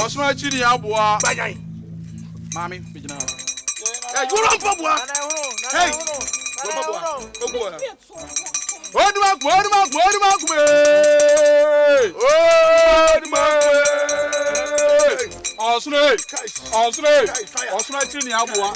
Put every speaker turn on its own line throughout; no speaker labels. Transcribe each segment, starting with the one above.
Osure chiri aboa. Mami, bigina. Hey, you run for boy. Hey. Osure chiri aboa.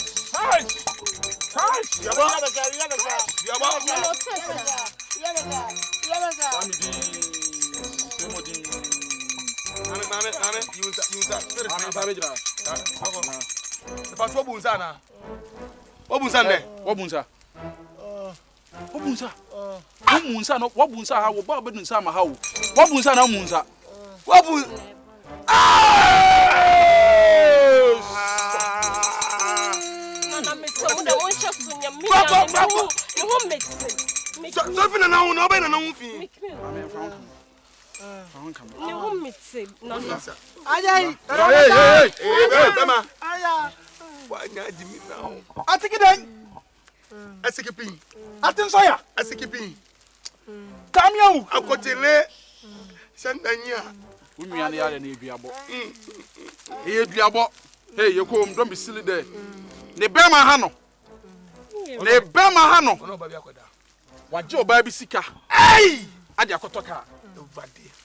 Hey, you come, don't be silly there. Ne bema hano. Wajo baby sika. Hey! Adi akotoka.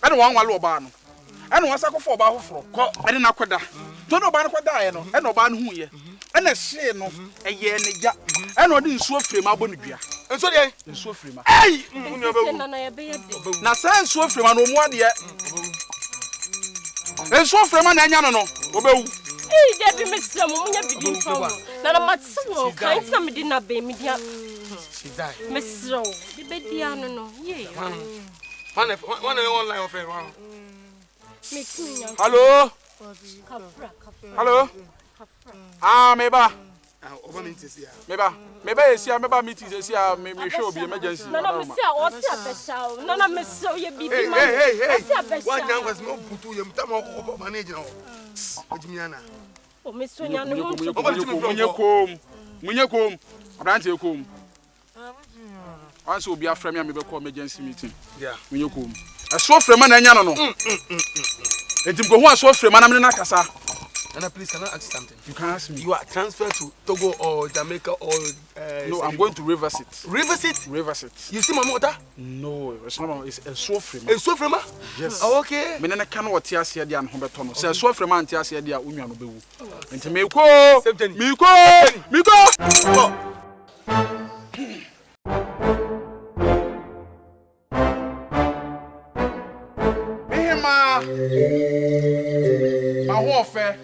Eno wan wale oba no. Eno wan sakofo oba hoforo. Ko ene nakoda. To no oba no koda ye no. Eno oba no hu ye. Ene hye no eye ne ja. Eno odi nsuo frema abo ne dua. Nsuo de nsuo frema. Hey! Na sa nsuo frema no mu ade ye. Nsuo frema na anya no no. Obewu.
Hey, Debbie, Miss Samuel, begin from Nana Matsu, kind some dinner baby. She died. Miss Rowe, the Bediano, no, yea. One online of everyone.
Hello? Hello? Ah, maybe. Maybe it's here, maybe meetings is here, maybe show be emergency.
Nana Miss Osia, Nana Miss So, you be hey,
what young was no put to your Tamo manager.
Oh, Miss Sonia,
Munyakom, Rantiacom. Once will be a friend, maybe call emergency meeting. Yeah, Munyakom. I saw from an Anano. And to go, I saw from Manamina.
And please, can I ask something?
You can ask me.
You are transferred to Togo or Jamaica or...
no, I'm going to Riversit.
Riversit?
Riversit.
You see my mother?
No, it's not. It's a Sofrema.
A Sofrema?
Yes.
Oh, okay.
Me nene kanu oti ase dia Humbertono. Se Sofrema anti ase dia unwa no bewu. Enti meko. Mihima. My warfare.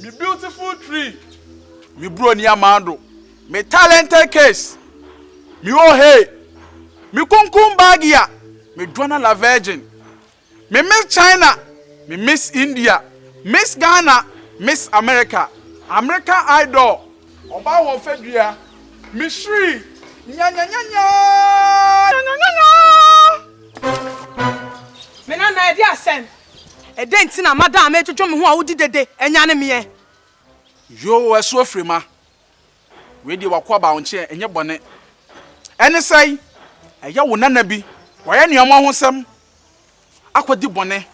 Me beautiful tree. Me bro ni amando. Me talented case. Me oh hey. Me kunkum bagia. Me Dwana la Virgin. Me Miss China. Me Miss India. Miss Ghana. Miss America. America Idol. Oba wo fedua. Me Shri. Nya.
Me na na edi asem. E de ntina madam me twetwo me ho a wodi dede enya ne me.
Yo Asuo frema. We di wakwa ba onche enye bone. Ene sai eya wo nana bi. Waye ne omo ho sem. Akwadi bone.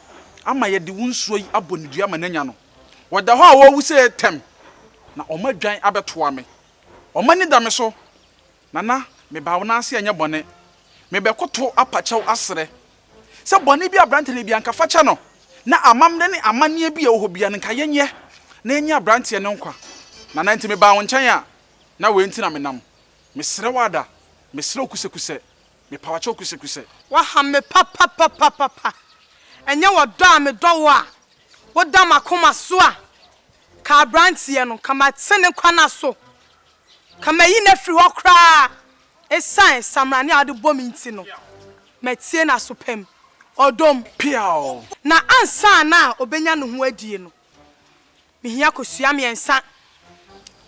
Ama ye di wunsuo yi abonidua mananya no. Wada ho a wo wuse tem. Na omadwan abetoa me. Omani da me so. Nana me ba wona ase enye bone. Me be koto apachew asre. Se bone bi abrante ne bi anka fache no. Na amamde ne amane bi e wo bia nka yenye. Na enya abrante ne nkwa. Nana ntimi ba wo nchen a. Na we ntina me nam. Me sere wada. Me sere kusekuse. Me pawache kusekuse.
Wa ha me papa. Enye wo do a me do wo a. Wo da makoma so a. Ka abrante no kama tene kwana so. Kama yi na firi ho kra. Esan samrani ade bom nti no. Metie na so pem. Odom
piao.
Na ansa na obenya no ho adie no. Mihia kosua miensa.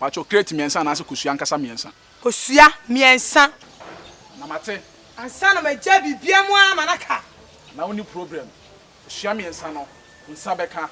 Wacho create miensa na ase kosua nkasa miensa.
Kosua miensa.
Na mate.
Ansa na magya bibia mu amanaka.
Na woni problem. Kosua miensa no. Nsa beka.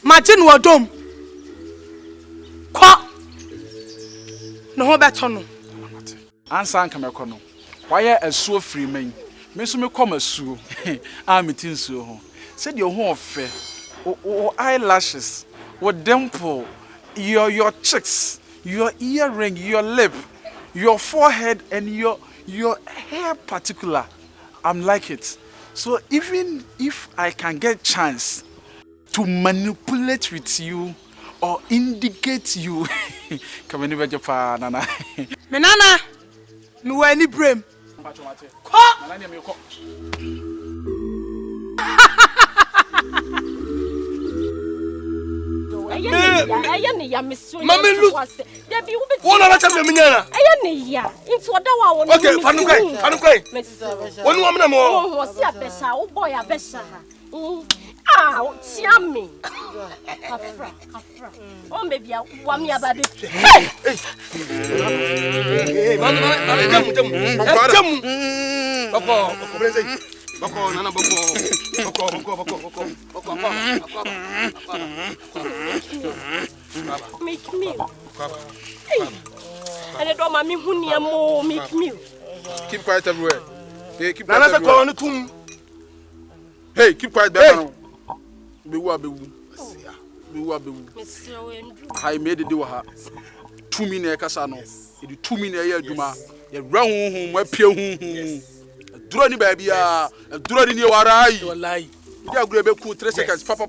Imagine wadom. Kwa. No ho beto no.
Ansa anka mekono. Why Asuo free man? Me so me come Asuo. Ah metin Asuo ho. Said your ho ofe. O eyelashes, o dimple, your cheeks, your earring, your lip, your forehead and your hair particular. I'm like it. So even if I can get chance to manipulate with you or indicate you, come on, never Japan, Nana.
Menana, me wani brem. Ko.
Mami look. One of them minyana.
Into what one.
Okay, Franka. One woman more.
Oh, see a besha, oh boy, a besha. Ah, Tiami. Kafra. Oh, maybe I want me about it. Hey,
Boko, Nana Boko.
Make me. And I don't want me who near more make me.
Keep quiet everywhere. Hey, keep quiet.
Nana
everywhere. Hey, keep quiet. Hey. Be I made the do her. 2 minutes Casano. It 2 minutes Juma. You run home, where Pio. Drone baby, a drone in your eye. You lie. You are going to be 3 seconds. Papa,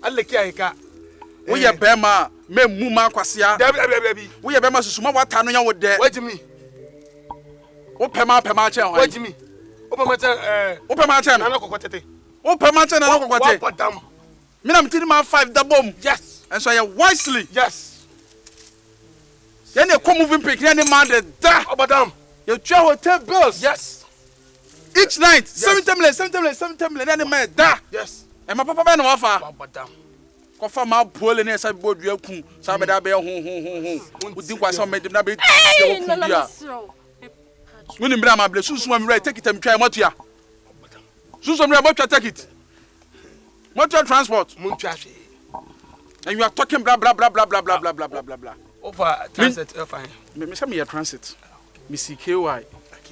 I like Kyinkyinaa. We are Bema, me Muma Quasia. Baby, we are Bema Suma. What time you would there? Wait to me. Open my channel. Wait to me. Open my channel. Open my channel. What damn? I'm telling my 5 the bomb. Yes. And so I wisely. Yes. Then you come moving pick. Then you man the da. Oh, madam. You try hotel bills. Yes. Each night, 70 million. Then you man da. Yes. And my papa no offer. Oh, madam. Kofa ma pole ne sa bodu akun. Sa be da be ho. Udi kwa sa made na be.
Hey, no.
When you bring my bless, soon right take it and try what ya. Soon right take it. Motor transport. And you are talking blah. Over transit, fine. Me say me a transit. Me see KY.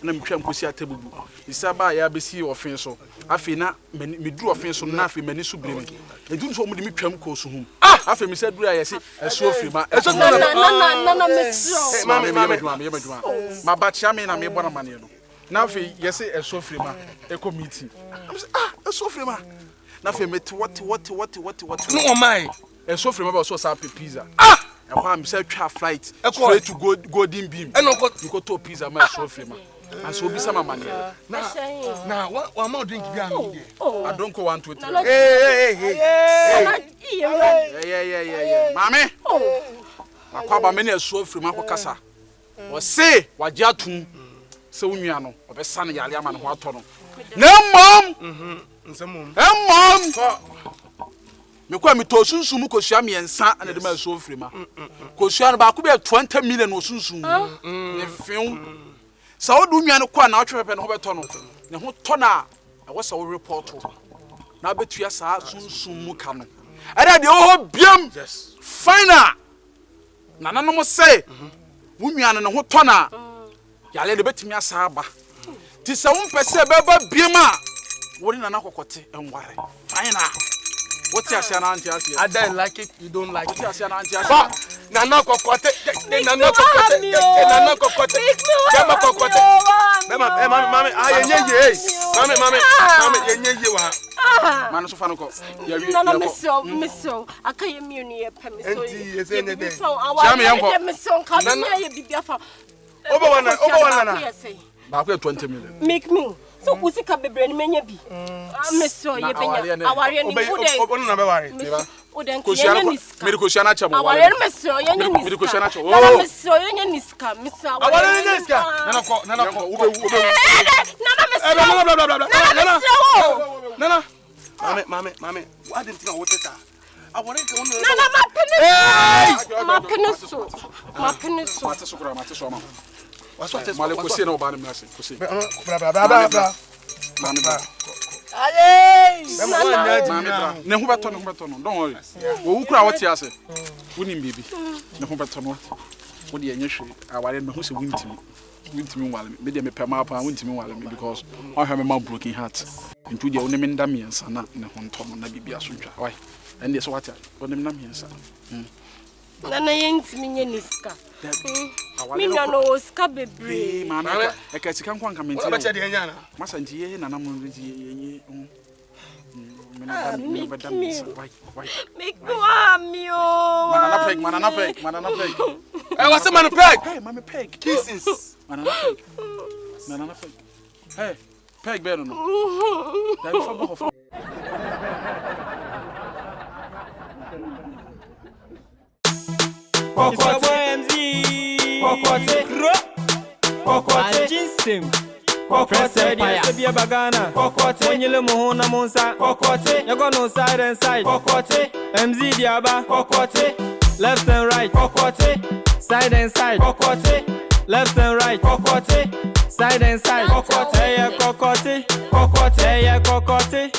Na me twam kosi atabubu. Isaba ya be see offense so. Afi na me du offense so na afi mani so bremi. E dun so mo de me twam ko so hum. Afi me say dura ya say Asuo free ma.
No, me so.
Mama ma ba chia me na me bona mane no. Na afi ye say Asuo free ma. E ko meeting. I say Asuo free ma. Na fe met what no my e so free me so sa pizza e kwa am say twa flight straight to golden beam e no go to pizza ma so free ma and so be some money na one more drink bi am here I don't go 1 2 3 hey mame akwa ba me na so free ma ko kasa o say waje atum se wonua no obesa na yale ama no ho ato no na mom mom me kwa mi to sunsun ko sua me ensa na de ma so free ma ko sua no ba ko be 20 million no sunsun ne fiun sa odu nua no kwa na otwepepe no ho beto no ne ho to na e wo sa wo report na betua sa sunsun mu ka no era de ho biam final na nanom mo say wo nua no ne ho to na yale de betimi asa aba ti sa wo mpese beba biam a what in an akokote and worry. Fine. What's your son, Auntie? I don't like it, you don't like it. What's your son, Auntie? Nana cocotte, Nana cocotte, Nana cocotte, Nana cocotte, Mamma,
Misso, I can't immunity.
Over 20 million.
Make me. So who's ka bebre ni menya bi Miss ye benya aware ni
obo na be ware
oden kenya niska
me ko shana chamo
aware ni Miss ye nya niska
me ko shana chamo
na Miss ye nya niska Miss
aware ni niska nana ko
na Miss
nana mame what didn't know what is that aware ni
ma peniso
mate so ma Male ko se na oba na mase ko se.
Bra.
Aye!
Mami bra. Ne ho beto no. Don't worry. Wo wukura what ya say? Wonim baby. Ne ho beto no. Wo de enye hwe. Aware me ho se wintimi wale me de me pema pa wintimi wale me because I have a broken heart. Into the only men damians na ne ho nto no na bibia so ntwa. Why? And yes what ya? Onim na miensa.
Nana yentimi nye niska. Mi no oska bebre.
Mama e ka sika nkwa nka menti.
Ba che de nya na.
Masa ntie nana mo nti yenye.
Why?
Manana peg.
Hey, what's the man peg?
Hey, mama peg.
Kisses.
Manana peg. Hey, peg better no. That is for
Kokote Jinsim Kokote Bia Bagana Kokote Nyele Mohona Monsa Kokote Yago no side and side Kokote MZ Diaba Kokote left and right Kokote side and side Kokote left and right Kokote side and side Kokote Kokote Kokote Kokote